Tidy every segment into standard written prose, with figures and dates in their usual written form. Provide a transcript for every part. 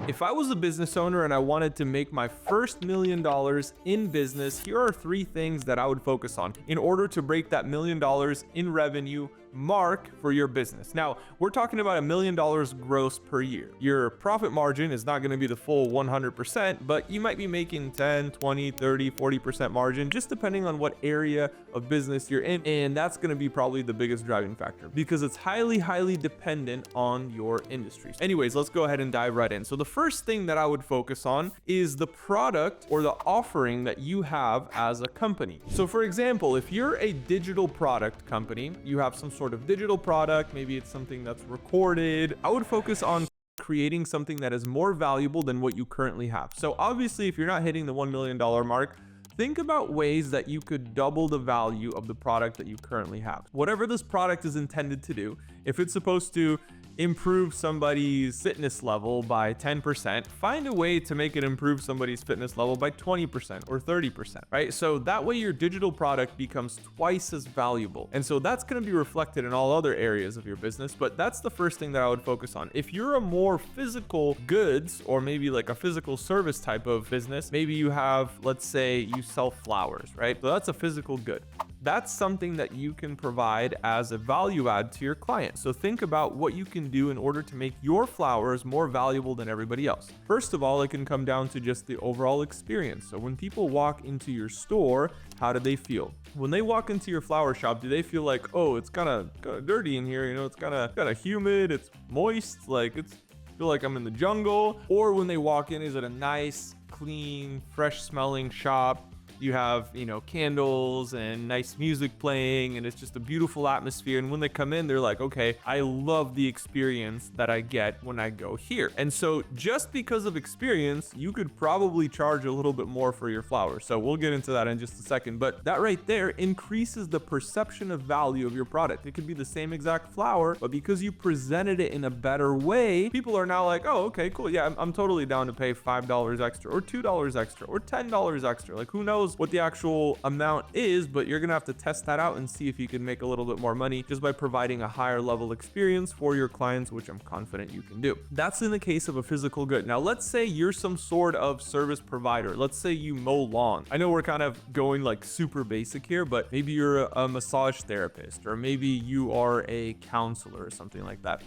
If I was a business owner and I wanted to make my first $1 million in business, here are 3 things that I would focus on in order to break that $1 million in revenue mark for your business. Now, we're talking about $1 million gross per year. Your profit margin is not going to be the full 100%, but you might be making 10, 20, 30, 40% margin, just depending on what area of business you're in. And that's going to be probably the biggest driving factor because it's highly dependent on your industry. Anyways, let's go ahead and dive right in. So the first thing that I would focus on is the product or the offering that you have as a company. So for example, if you're a digital product company, you have some sort of digital product, maybe it's something that's recorded, I would focus on creating something that is more valuable than what you currently have. So obviously, if you're not hitting the $1 million mark, think about ways that you could double the value of the product that you currently have. Whatever this product is intended to do, if it's supposed to improve somebody's fitness level by 10%, find a way to make it improve somebody's fitness level by 20% or 30%, right? So that way your digital product becomes twice as valuable. And so that's going to be reflected in all other areas of your business, but that's the first thing that I would focus on. If you're a more physical goods or maybe like a physical service type of business, maybe you have, let's say you sell flowers, right? So that's a physical good. That's something that you can provide as a value add to your client. So think about what you can do in order to make your flowers more valuable than everybody else. First of all, it can come down to just the overall experience. So when people walk into your store, how do they feel? When they walk into your flower shop, do they feel like, oh, it's kind of dirty in here, you know, it's kind of humid, it's moist, like it's feel like I'm in the jungle? Or when they walk in, is it a nice, clean, fresh smelling shop? You have, you know, candles and nice music playing, and it's just a beautiful atmosphere. And when they come in, they're like, okay, I love the experience that I get when I go here. And so just because of experience, you could probably charge a little bit more for your flowers. So we'll get into that in just a second. But that right there increases the perception of value of your product. It could be the same exact flower, but because you presented it in a better way, people are now like, oh, okay, cool. Yeah, I'm totally down to pay $5 extra or $2 extra or $10 extra. Like, who knows what the actual amount is, but you're gonna have to test that out and see if you can make a little bit more money just by providing a higher level experience for your clients, which I'm confident you can do. That's in the case of a physical good. Now, let's say you're some sort of service provider. Let's say you mow lawn. I know we're kind of going like super basic here, but maybe you're a massage therapist, or maybe you are a counselor or something like that.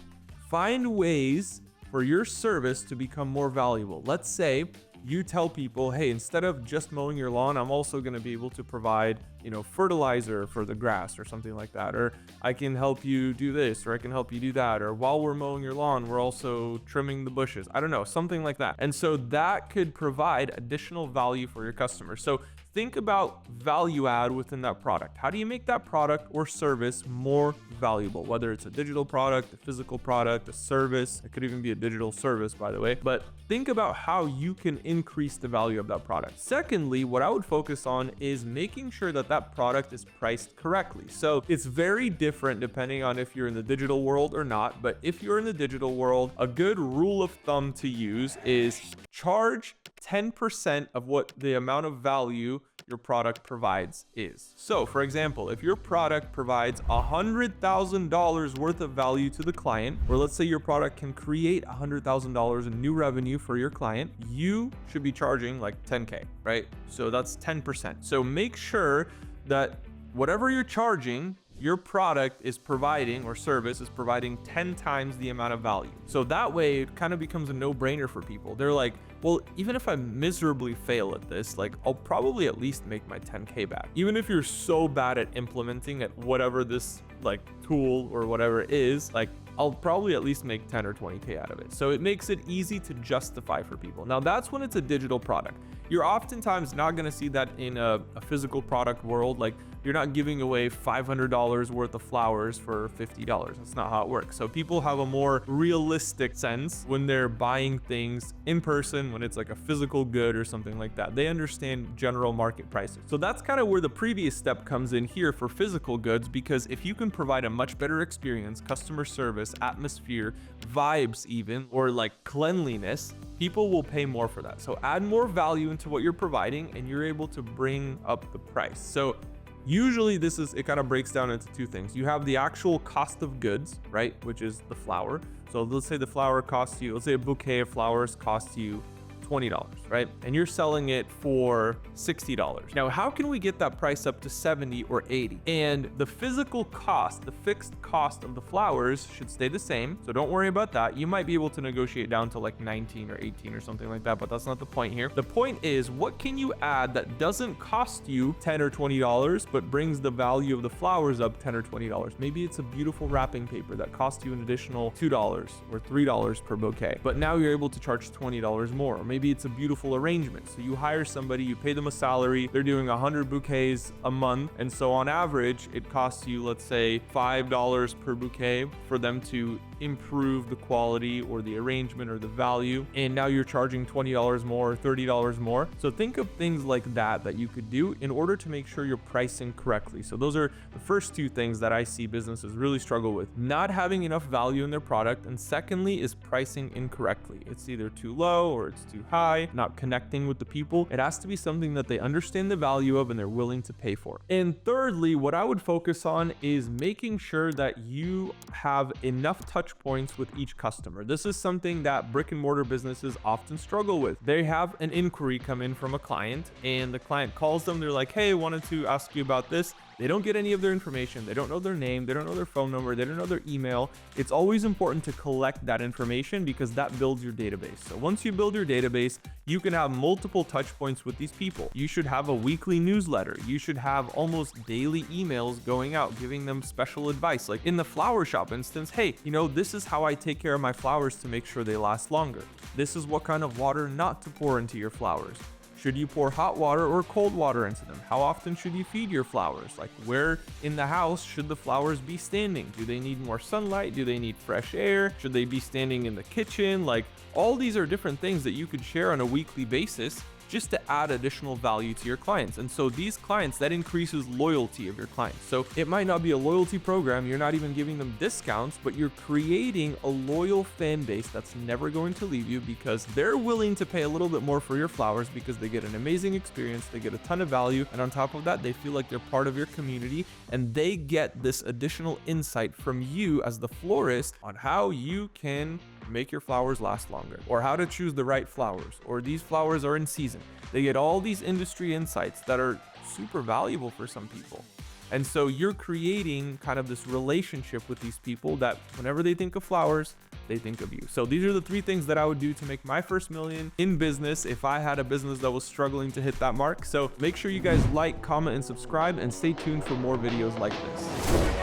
Find ways for your service to become more valuable. Let's say you tell people, hey, instead of just mowing your lawn, I'm also going to be able to provide, you know, fertilizer for the grass or something like that. Or I can help you do this, or I can help you do that. Or while we're mowing your lawn, we're also trimming the bushes. I don't know, something like that. And so that could provide additional value for your customers. So think about value add within that product. How do you make that product or service more valuable? Whether it's a digital product, a physical product, a service, it could even be a digital service, by the way. But think about how you can increase the value of that product. Secondly, what I would focus on is making sure that that product is priced correctly. So it's very different depending on if you're in the digital world or not. But if you're in the digital world, a good rule of thumb to use is charge 10% of what the amount of value your product provides is. So for example, if your product provides $100,000 worth of value to the client, or let's say your product can create $100,000 in new revenue for your client, you should be charging like 10K, right? So that's 10%. So make sure that whatever you're charging, your product is providing, or service is providing 10 times the amount of value. So that way it kind of becomes a no-brainer for people. They're like, well, even if I miserably fail at this, like I'll probably at least make my 10K back. Even if you're so bad at implementing at whatever this like tool or whatever it is, like I'll probably at least make 10 or 20K out of it. So it makes it easy to justify for people. Now that's when it's a digital product. You're oftentimes not going to see that in a physical product world. Like you're not giving away $500 worth of flowers for $50. That's not how it works. So people have a more realistic sense when they're buying things in person, when it's like a physical good or something like that. They understand general market prices. So that's kind of where the previous step comes in here for physical goods, because if you can provide a much better experience, customer service, atmosphere, vibes even, or like cleanliness, people will pay more for that. So add more value into what you're providing and you're able to bring up the price. So Usually it kind of breaks down into two things. You have the actual cost of goods, right? Which is the flower. So let's say the flower costs you, let's say a bouquet of flowers costs you $20, right? And you're selling it for $60. Now, how can we get that price up to 70 or 80? And the physical cost, the fixed cost of the flowers should stay the same. So don't worry about that. You might be able to negotiate down to like 19 or 18 or something like that, but that's not the point here. The point is, what can you add that doesn't cost you 10 or $20, but brings the value of the flowers up 10 or $20? Maybe it's a beautiful wrapping paper that costs you an additional $2 or $3 per bouquet, but now you're able to charge $20 more. Or maybe it's a beautiful arrangement. So you hire somebody, you pay them a salary, they're doing 100 bouquets a month. And so on average, it costs you, let's say, $5 per bouquet for them to improve the quality or the arrangement or the value. And now you're charging $20 more or $30 more. So think of things like that you could do in order to make sure you're pricing correctly. So those are the first two things that I see businesses really struggle with: not having enough value in their product. And secondly is pricing incorrectly. It's either too low or it's too high, not connecting with the people. It has to be something that they understand the value of and they're willing to pay for. And thirdly, what I would focus on is making sure that you have enough touch points with each customer. This is something that brick and mortar businesses often struggle with. They have an inquiry come in from a client and the client calls them. They're like, hey, I wanted to ask you about this. They don't get any of their information. They don't know their name. They don't know their phone number. They don't know their email. It's always important to collect that information because that builds your database. So once you build your database, you can have multiple touch points with these people. You should have a weekly newsletter. You should have almost daily emails going out, giving them special advice. Like in the flower shop instance, hey, this is how I take care of my flowers to make sure they last longer. This is what kind of water not to pour into your flowers. Should you pour hot water or cold water into them? How often should you feed your flowers? Like, where in the house should the flowers be standing? Do they need more sunlight? Do they need fresh air? Should they be standing in the kitchen? Like, all these are different things that you could share on a weekly basis just to add additional value to your clients. And so these clients, that increases loyalty of your clients. So it might not be a loyalty program, you're not even giving them discounts, but you're creating a loyal fan base that's never going to leave you because they're willing to pay a little bit more for your flowers because they get an amazing experience, they get a ton of value, and on top of that, they feel like they're part of your community and they get this additional insight from you as the florist on how you can make your flowers last longer, or how to choose the right flowers, or these flowers are in season. They get all these industry insights that are super valuable for some people. And so you're creating kind of this relationship with these people that whenever they think of flowers, they think of you. So these are the three things that I would do to make my first million in business if I had a business that was struggling to hit that mark. So make sure you guys like, comment, and subscribe, and stay tuned for more videos like this.